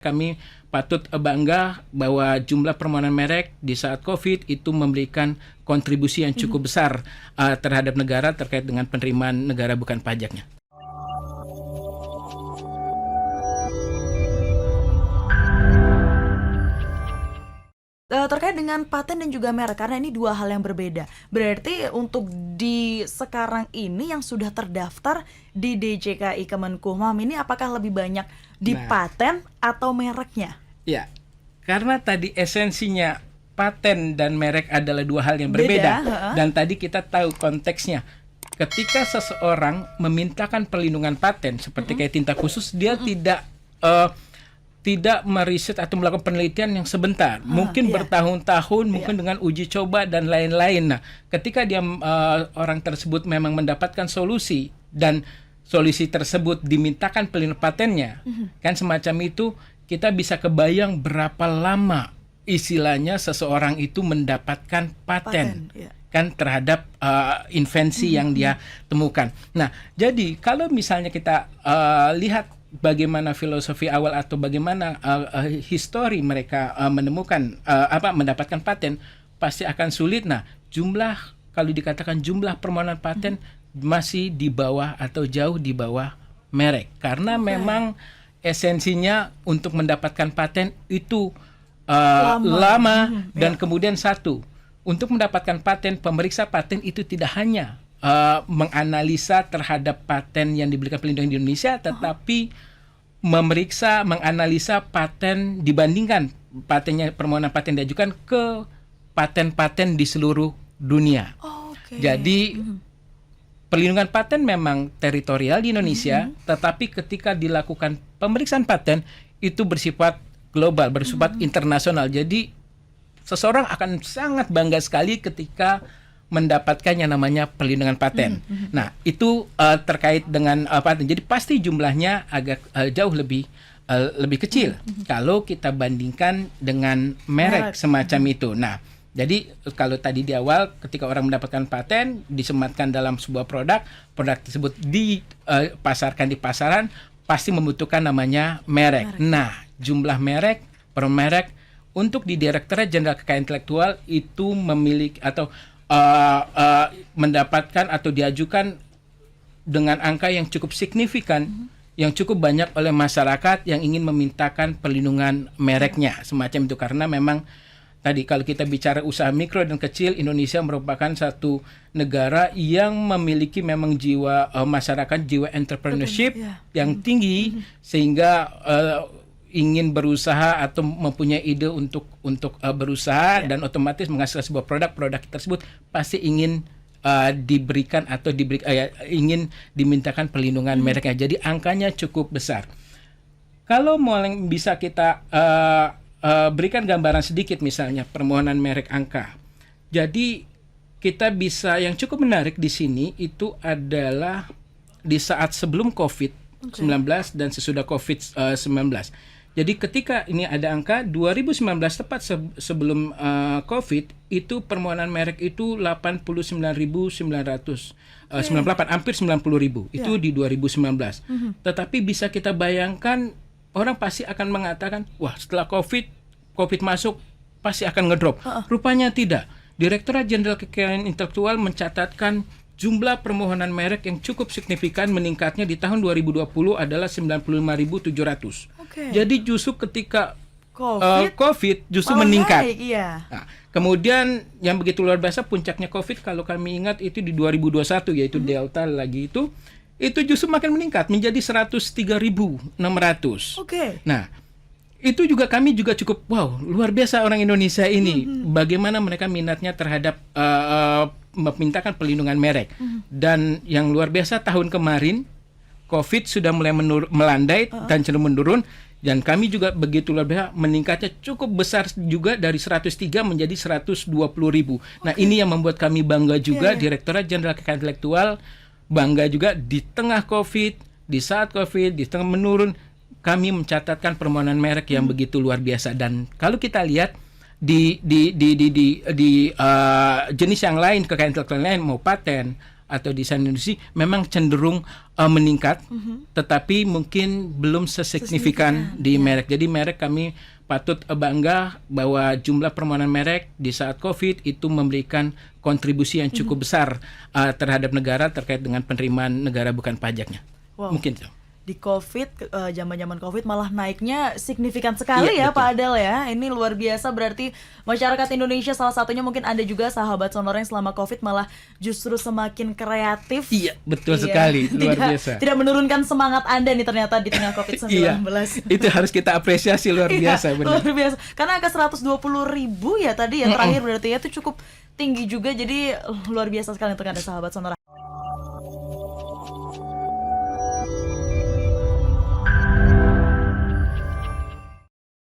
Kami patut bangga bahwa jumlah permohonan merek di saat COVID itu memberikan kontribusi yang cukup besar terhadap negara terkait dengan penerimaan negara bukan pajaknya. Terkait dengan paten dan juga merek, karena ini dua hal yang berbeda. Berarti untuk di sekarang ini yang sudah terdaftar di DJKI Kemenkumham ini apakah lebih banyak di paten atau mereknya? Ya, karena tadi esensinya paten dan merek adalah dua hal yang berbeda. Dan tadi kita tahu konteksnya. Ketika seseorang memintakan perlindungan paten seperti kayak tinta khusus, dia tidak meriset atau melakukan penelitian yang sebentar, mungkin bertahun-tahun, mungkin dengan uji coba dan lain-lain. Nah, ketika dia orang tersebut memang mendapatkan solusi dan solusi tersebut dimintakan pelindungan patennya, kan semacam itu, kita bisa kebayang berapa lama istilahnya seseorang itu mendapatkan paten. Kan terhadap invensi yang dia temukan. Nah, jadi kalau misalnya kita lihat bagaimana filosofi awal atau bagaimana histori mereka menemukan mendapatkan paten, pasti akan sulit. Nah, kalau dikatakan jumlah permohonan paten masih di bawah atau jauh di bawah merek, karena memang esensinya untuk mendapatkan paten itu lama dan kemudian untuk mendapatkan paten, pemeriksa paten itu tidak hanya menganalisa terhadap paten yang diberikan perlindungan di Indonesia, tetapi menganalisa paten dibandingkan permohonan paten diajukan ke paten-paten di seluruh dunia. Jadi perlindungan paten memang teritorial di Indonesia, tetapi ketika dilakukan pemeriksaan paten itu bersifat global, bersifat internasional. Jadi seseorang akan sangat bangga sekali ketika mendapatkan yang namanya perlindungan paten. Nah, itu terkait dengan paten. Jadi pasti jumlahnya agak jauh lebih kecil kalau kita bandingkan dengan merek semacam itu. Nah, jadi kalau tadi di awal ketika orang mendapatkan paten disematkan dalam sebuah produk tersebut dipasarkan di pasaran, pasti membutuhkan namanya merek. Nah, jumlah merek per merek untuk di Direktorat Jenderal Kekayaan Intelektual itu memiliki atau mendapatkan atau diajukan dengan angka yang cukup signifikan, yang cukup banyak oleh masyarakat yang ingin memintakan perlindungan mereknya semacam itu. Karena memang tadi kalau kita bicara usaha mikro dan kecil, Indonesia merupakan satu negara yang memiliki memang jiwa masyarakat, jiwa entrepreneurship yang tinggi, sehingga ingin berusaha atau mempunyai ide untuk berusaha dan otomatis menghasilkan sebuah produk tersebut pasti ingin diberikan atau ingin dimintakan perlindungan mereknya. Jadi angkanya cukup besar. Kalau bisa kita berikan gambaran sedikit misalnya permohonan merek angka. Jadi kita bisa, yang cukup menarik di sini itu adalah di saat sebelum COVID-19 dan sesudah COVID-19. Jadi ketika ini ada angka 2019 tepat sebelum COVID, itu permohonan merek itu 89.998, hampir 90.000. Itu di 2019. Tetapi bisa kita bayangkan orang pasti akan mengatakan, wah setelah COVID masuk pasti akan ngedrop. Rupanya tidak. Direktorat Jenderal Kekayaan Intelektual mencatatkan jumlah permohonan merek yang cukup signifikan meningkatnya di tahun 2020 adalah 95.700. Jadi justru ketika COVID justru meningkat. Nah, kemudian yang begitu luar biasa puncaknya COVID kalau kami ingat itu di 2021, yaitu Delta lagi itu justru makin meningkat menjadi 103.600. Nah, itu juga kami juga cukup luar biasa orang Indonesia ini. Bagaimana mereka minatnya terhadap memintakan perlindungan merek. Dan yang luar biasa tahun kemarin COVID sudah mulai melandai dan cenderung menurun, dan kami juga begitu luar biasa meningkatnya cukup besar juga dari 103 menjadi 120.000. Nah, ini yang membuat kami bangga juga. Direktorat Jenderal Kekayaan Intelektual bangga juga di tengah COVID, di saat COVID, di tengah menurun, kami mencatatkan permohonan merek yang begitu luar biasa. Dan kalau kita lihat di jenis yang lain, kekayaan intelektual lain, mau paten atau desain industri memang cenderung meningkat, tetapi mungkin belum sesignifikan di merek. Jadi merek kami patut bangga bahwa jumlah permohonan merek di saat COVID itu memberikan kontribusi yang cukup besar terhadap negara terkait dengan penerimaan negara bukan pajaknya. Wow. Mungkin itu. Di COVID, zaman-zaman COVID malah naiknya signifikan sekali Iya, ya betul. Pak Adel ya. Ini luar biasa, berarti masyarakat Indonesia salah satunya mungkin Anda juga sahabat Sonora yang selama COVID malah justru semakin kreatif. Iya, betul Iya. sekali, luar biasa. Tidak menurunkan semangat Anda nih ternyata di tengah COVID-19. Iya, itu harus kita apresiasi luar biasa, Iya, benar. luar biasa. Karena angka 120.000 ya tadi ya terakhir berarti ya itu cukup tinggi juga, jadi luar biasa sekali untuk Anda sahabat Sonora.